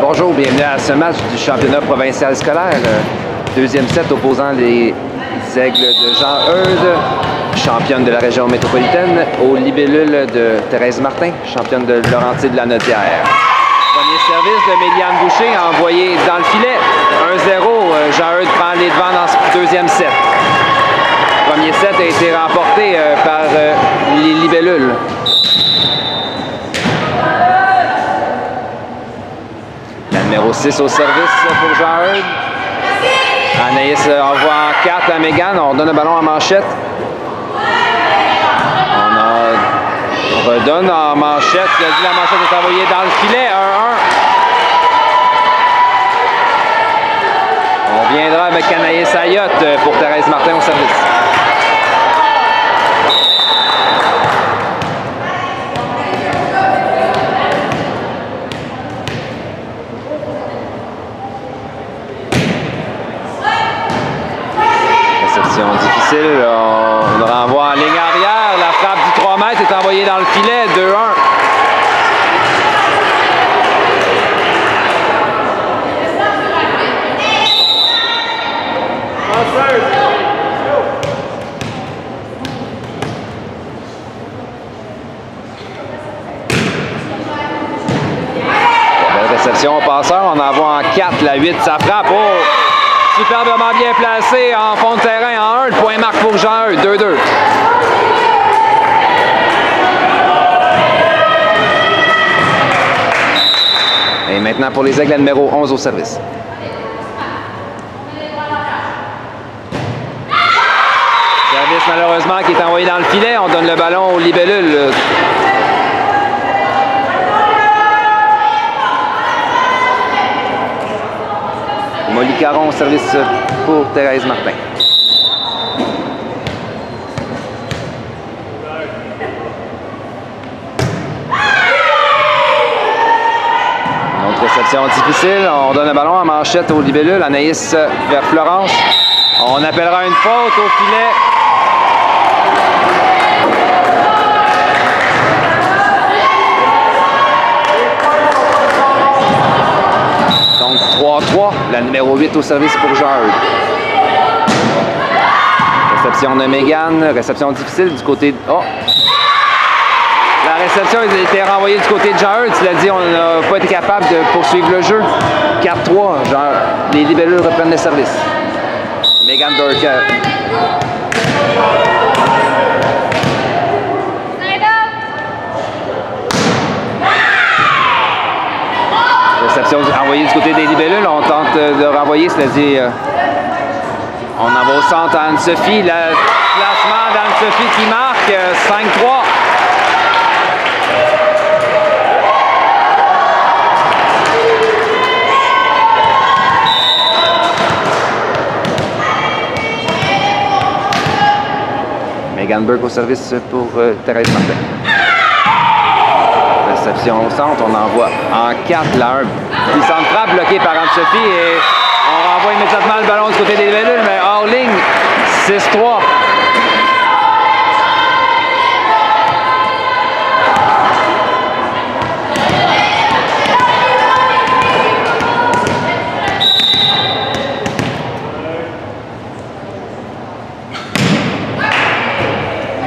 Bonjour, bienvenue à ce match du championnat provincial scolaire. Deuxième set opposant les Aigles de Jean-Eudes, championne de la région métropolitaine, aux Libellules de Thérèse Martin, championne de Laurentides-la-Naudière. Premier service de Méliane Boucher envoyé dans le filet. 1-0, Jean-Eudes prend les devants dans ce deuxième set. Le premier set a été remporté par les Libellules. La numéro 6 au service pour Jean-Eudes. Anaïs envoie en 4 à Mégane. On donne le ballon à manchette. On redonne en manchette. La manchette est envoyée dans le filet. 1-1. On viendra avec Anaïs Ayotte pour Thérèse Martin au service. Réception difficile. On le renvoie en ligne arrière. La frappe du 3 mètres est envoyée dans le filet. 2-1. Réception au passeur, on envoie en 4, la 8, ça frappe. Oh! Superbement bien placé en fond de terrain en 1. Le point marque pour Jean-Eudes, 2-2. Et maintenant pour les Aigles, la numéro 11 au service. Service malheureusement qui est envoyé dans le filet. On donne le ballon aux Libellules. Molly Caron au service pour Thérèse Martin. Une autre réception difficile. On donne le ballon à manchette aux Libellules. Anaïs vers Florence. On appellera une faute au filet. Donc 3-3, la numéro 8 au service pour Jean-Eudes. Réception de Mégane, réception difficile du côté de... Oh! La réception a été renvoyée du côté de Jean-Eudes. Tu l'as dit, on n'a pas été capable de poursuivre le jeu. 4-3, les Libellules reprennent le service. Mégane Dorker. Réception envoyée du côté des Libellules. On tente de renvoyer, c'est-à-dire on envoie au centre à Anne-Sophie. Le placement d'Anne-Sophie qui marque 5-3. Mégane Burke au service pour Thérèse Martin. Réception au centre, on envoie en 4 la 1. Puissante frappe bloquée par Anne-Sophie et on renvoie immédiatement le ballon du côté des Libellules, mais hors ligne, 6-3.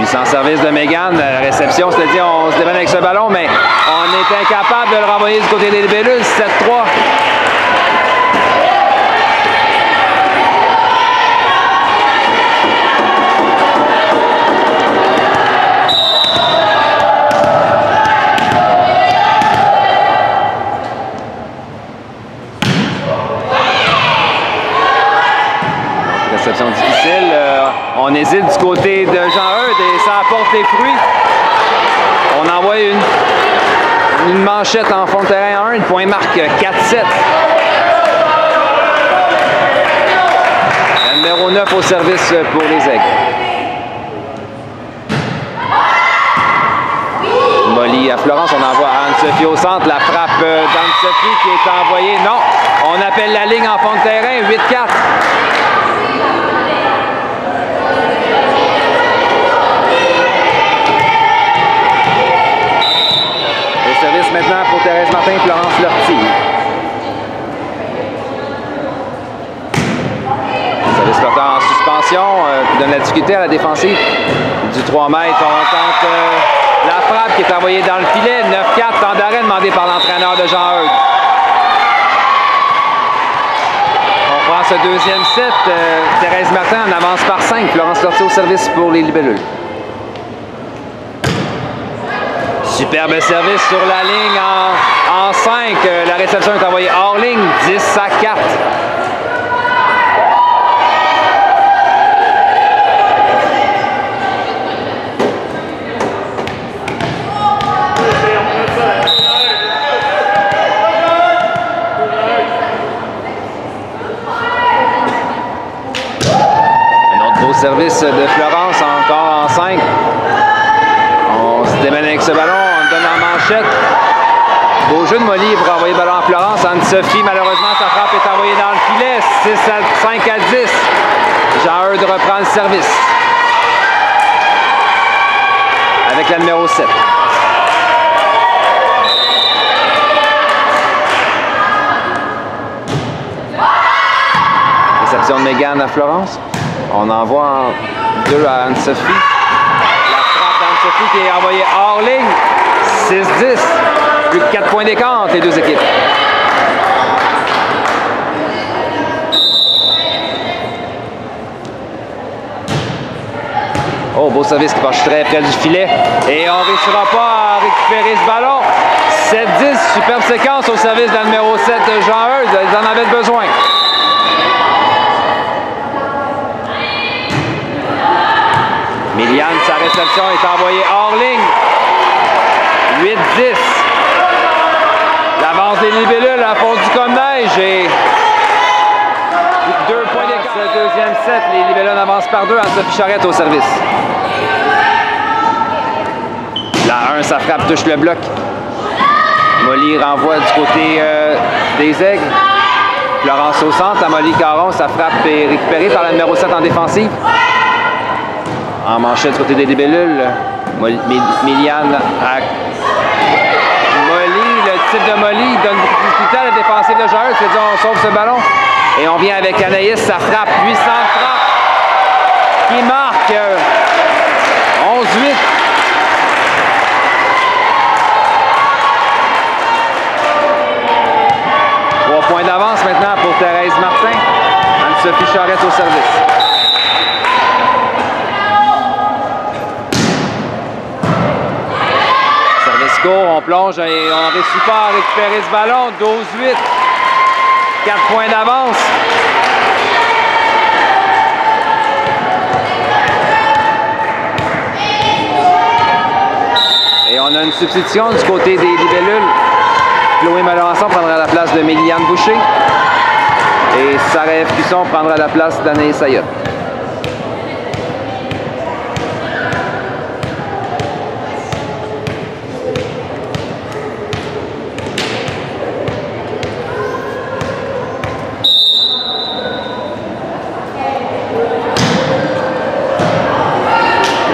Sans service de Mégane, réception, c'est-à-dire on se démène avec ce ballon, mais on est incapable de le renvoyer du côté des Libellules, 7-3. Réception difficile. On hésite du côté de Jean-Eudes et ça apporte les fruits. On envoie une manchette en fond de terrain 1. Le point marque 4-7. La numéro 9 au service pour les Aigles. Molly à Florence. On envoie Anne-Sophie au centre. La frappe d'Anne-Sophie qui est envoyée. Non. On appelle la ligne en fond de terrain. 8-4. maintenant pour Thérèse Martin et Florence Lortie. donne la difficulté à la défensive. Du 3 mètres, on tente la frappe qui est envoyée dans le filet. 9-4, temps d'arrêt demandé par l'entraîneur de Jean Eudes. On prend ce deuxième set. Thérèse Martin en avance par 5. Florence Lortie au service pour les libellules. Superbe service sur la ligne en 5. La réception est envoyée hors ligne. 10-4. Service de Florence, encore en 5. On se démène avec ce ballon, on le donne en manchette. Beau jeu de Molly pour envoyer le ballon à Florence. Anne-Sophie, malheureusement, sa frappe est envoyée dans le filet. 5-10. Jean Eudes reprend le service. Avec la numéro 7. Réception de Mégane à Florence. On envoie 2 à Anne-Sophie. La frappe d'Anne-Sophie qui est envoyée hors ligne. 6-10. Plus de 4 points d'écart entre les deux équipes. Oh, beau service qui passe très près du filet. Et on ne réussira pas à récupérer ce ballon. 7-10. Superbe séquence au service de la numéro 7 de Jean Eudes. Ils en avaient besoin. Miliane, sa réception est envoyée hors ligne. 8-10. L'avance des libellules a fondu comme neige et 2 points d'écart. Le deuxième set, les libellules avancent par 2. Anne-Sophie Charette au service. La 1, sa frappe touche le bloc. Molly renvoie du côté des Aigles. Florence au centre. À Molly Caron, sa frappe est récupérée par la numéro 7 en défensive. En manchette du côté des libellules, Miliane à Molly. Le type de Molly donne beaucoup de difficulté à la défensive de Jean Eudes. C'est-à-dire on sauve ce ballon. Et on vient avec Anaïs, sa frappe, puissante frappe, qui marque 11-8. Points d'avance maintenant pour Thérèse Martin. Anne-Sophie Charette au service. Service court, on plonge et on ne réussit pas à récupérer ce ballon. 12-8. 4 points d'avance. Et on a une substitution du côté des libellules. Chloé Melançon prendra la place de Méliane Boucher et Sarah F. Cusson prendra la place d'Anaïs Ayotte.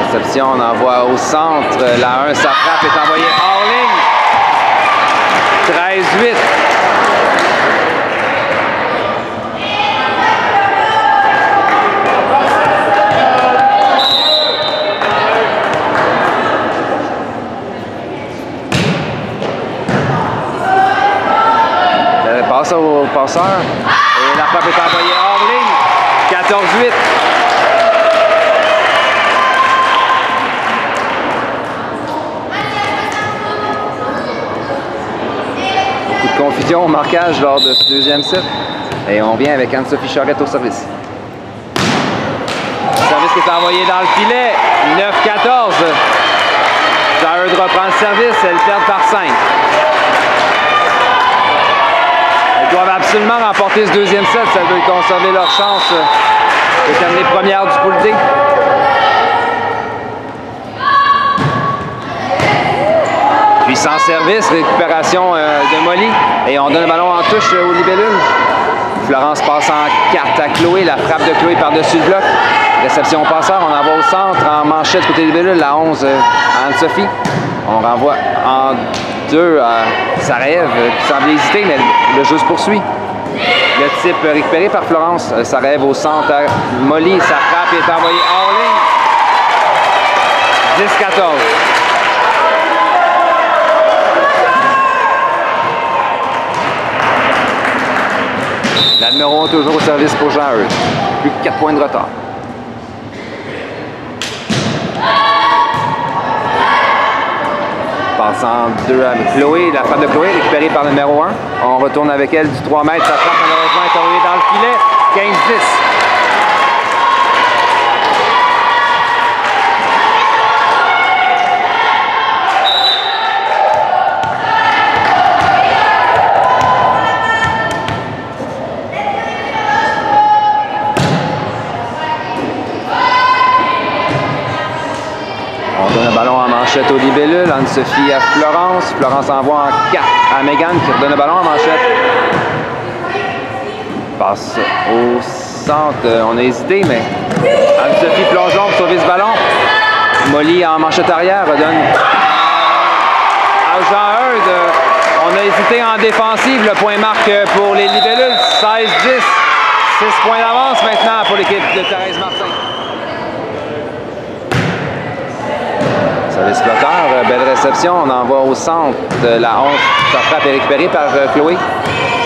Réception, on envoie au centre. La 1, sa frappe est envoyée hors ligne. 13-8. Elle passe au passeur. Et la frappe est envoyée hors ligne. 14-8. Confusion au marquage lors de ce deuxième set. Et on vient avec Anne-Sophie Charette au service. Service qui est envoyé dans le filet. 9-14. Jean Eudes reprend le service. Elles perdent par 5. Elles doivent absolument remporter ce deuxième set. Ça veut conserver leur chance de terminer première du pool D. Puissant service, récupération de Molly. Et on donne le ballon en touche aux libellules. Florence passe en 4 à Chloé. La frappe de Chloé par-dessus le bloc. Réception passeur. On envoie au centre en manchette côté libellule. La 11 à Anne-Sophie. On renvoie en 2 à Sarah Ève qui semble hésiter, mais le jeu se poursuit. Le type récupéré par Florence. Ça rêve au centre. Molly, sa frappe est envoyée hors ligne. 10-14. La numéro 1 toujours au service pour Jean-Eudes. Plus que 4 points de retard. Passant 2 à Chloé. La frappe de Chloé récupérée par le numéro 1. On retourne avec elle du 3 mètres. Sa frappe malheureusement est envoyée dans le filet. 15-10. On donne le ballon en manchette au libellule. Anne-Sophie à Florence. Florence envoie en 4 à Megan qui redonne le ballon en manchette. Passe au centre. On a hésité, mais Anne-Sophie plongeon pour sauver ce ballon. Molly en manchette arrière redonne à Jean-Eudes. On a hésité en défensive. Le point marque pour les libellules. 16-10. 6 points d'avance maintenant pour l'équipe de Thérèse Martin. Service flotteur, belle réception. On envoie au centre de la 11. Sa frappe est récupérée par Chloé.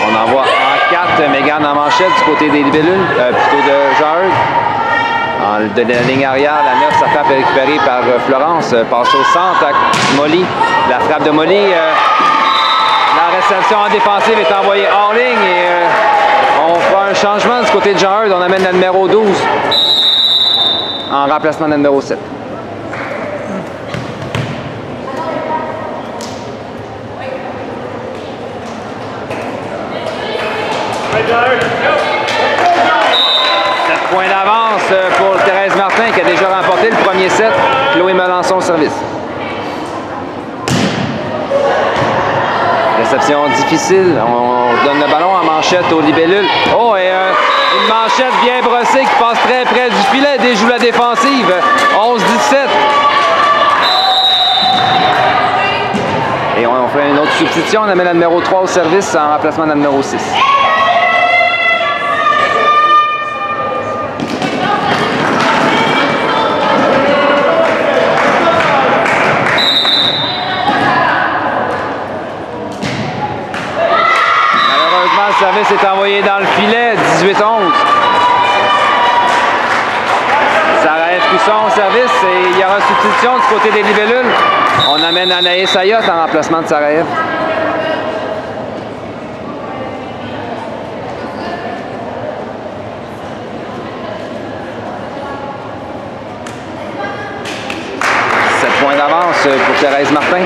On envoie en 4 Megan en manchette du côté des libellules, plutôt de Jean-Eudes. De la ligne arrière, la 9, sa frappe est récupérée par Florence. Passe au centre à Molly. La frappe de Molly. La réception en défensive est envoyée hors ligne et on fera un changement du côté de Jean-Eudes. On amène la numéro 12 en remplacement de la numéro 7. Point d'avance pour Thérèse Martin qui a déjà remporté le premier set. Chloé Melançon au service. Réception difficile. On donne le ballon en manchette au libellule. Oh, et une manchette bien brossée qui passe très près du filet. Déjoue la défensive. 11-17. Et on fait une autre substitution. On amène la numéro 3 au service en remplacement de la numéro 6. Le service est envoyé dans le filet, 18-11. Sarah F. Cusson au service et il y aura substitution du côté des libellules. On amène Anaïs Ayotte en remplacement de Sarah F. Points d'avance pour Thérèse Martin.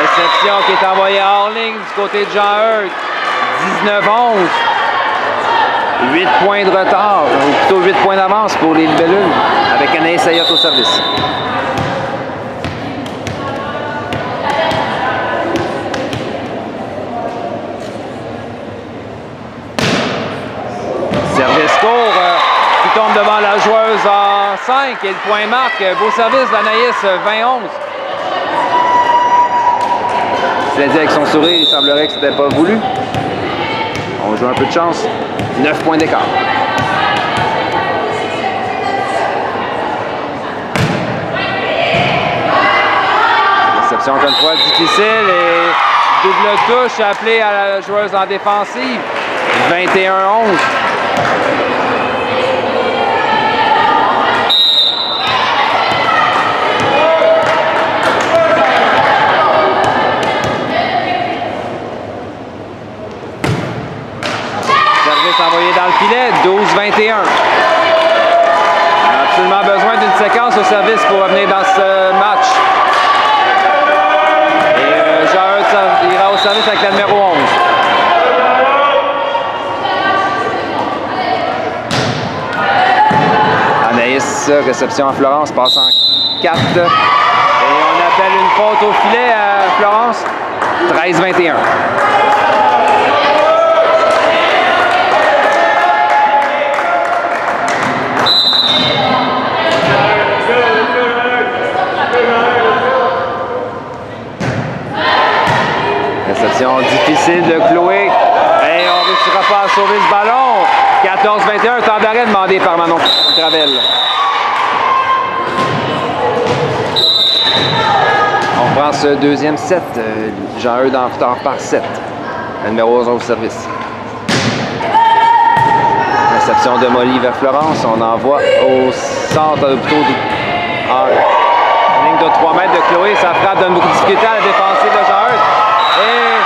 Réception qui est envoyée hors ligne du côté de Jean-Eudes. 19-11. 8 points de retard, ou plutôt 8 points d'avance pour les libellules, avec Anaïs Ayotte au service. Service court qui tombe devant la joueuse en 5 et le point marque. Beau service d'Anaïs, 20-11. Je l'ai dit avec son sourire, il semblerait que ce n'était pas voulu. On joue un peu de chance. 9 points d'écart. Réception encore une fois difficile et double touche appelée à la joueuse en défensive. 21-11. Envoyé dans le filet, 12-21. On a absolument besoin d'une séquence au service pour revenir dans ce match. Et Jean-Eudes ira au service avec la numéro 11. Anaïs, réception à Florence, passe en 4. Et on appelle une faute au filet à Florence, 13-21. sauver ce ballon. 14-21, temps d'arrêt demandé par Manon Gravel. On prend ce deuxième set. Jean-Eudes en retard par 7. Le numéro 11 au service. Réception de Molly vers Florence. On envoie au centre, plutôt en ligne de 3 mètres de Chloé. Sa frappe donne beaucoup de difficulté à la défensive de Jean-Eudes. Et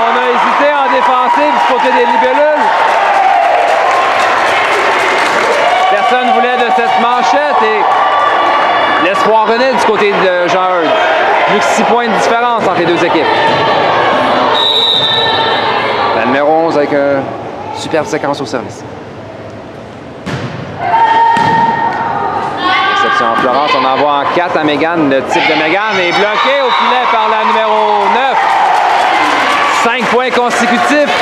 on a hésité en défensive du côté des libellules. Personne ne voulait de cette manchette et l'espoir renaît du côté de Jean-Eudes. Plus que 6 points de différence entre les deux équipes. La numéro 11 avec une superbe séquence au service. Réception en Florence, on envoie en 4 à Mégane. Le type de Mégane est bloqué au filet par la numéro 9. 5 points consécutifs.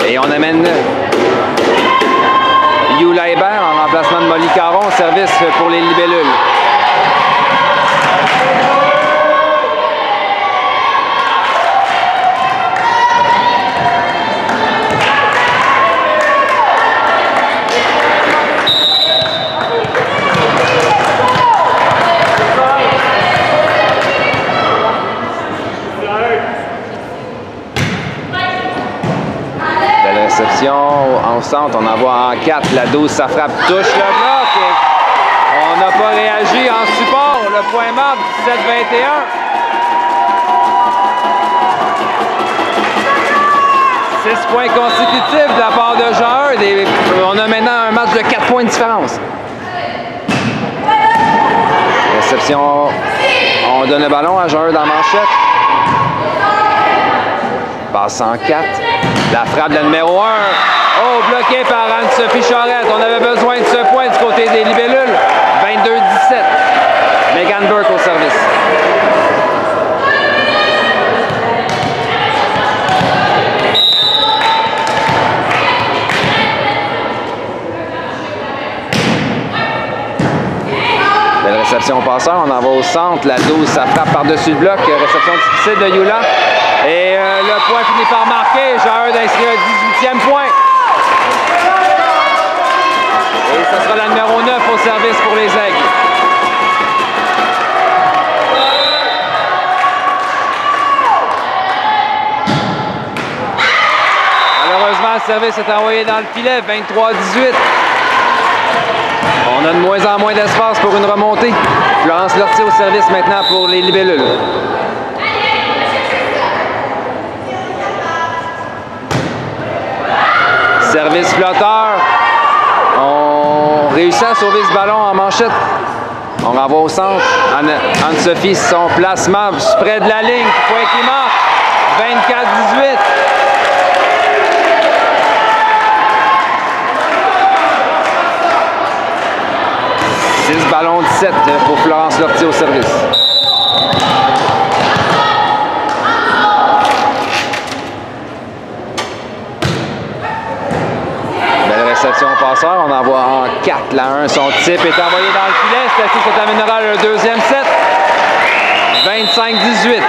Et on amène Yula Hébert en remplacement de Molly Caron, service pour les libellules. En centre, on envoie en 4, la 12, sa frappe touche le bloc et on n'a pas réagi en support. Le point marque 17-21. Six points consécutifs de la part de Jean-Eudes et on a maintenant un match de 4 points de différence. Réception, on donne le ballon à Jean-Eudes en manchette. Passe en 4. La frappe de la numéro 1. Oh, bloqué par Anne-Sophie Charette. On avait besoin de ce point du côté des libellules. 22-17. Megan Burke au service. Belle réception au passeur. On en va au centre. La 12, ça frappe par-dessus le bloc. Réception difficile de Yula. Et le point finit par marquer. Jean-Eudes inscrit un 18e point. Et ce sera la numéro 9 au service pour les Aigles. Malheureusement, le service est envoyé dans le filet. 23-18. On a de moins en moins d'espace pour une remontée. Florence Lortie au service maintenant pour les libellules. Service flotteur. On réussit à sauver ce ballon en manchette. On renvoie au centre. Anne-Sophie, son placement près de la ligne. Point qui marque. 24-18. Six ballons de 7 pour Florence Lortie au service. Réception passeur, on envoie en 4, la 1, son type est envoyé dans le filet, c'est ainsi que ça amènera le deuxième set, 25-18.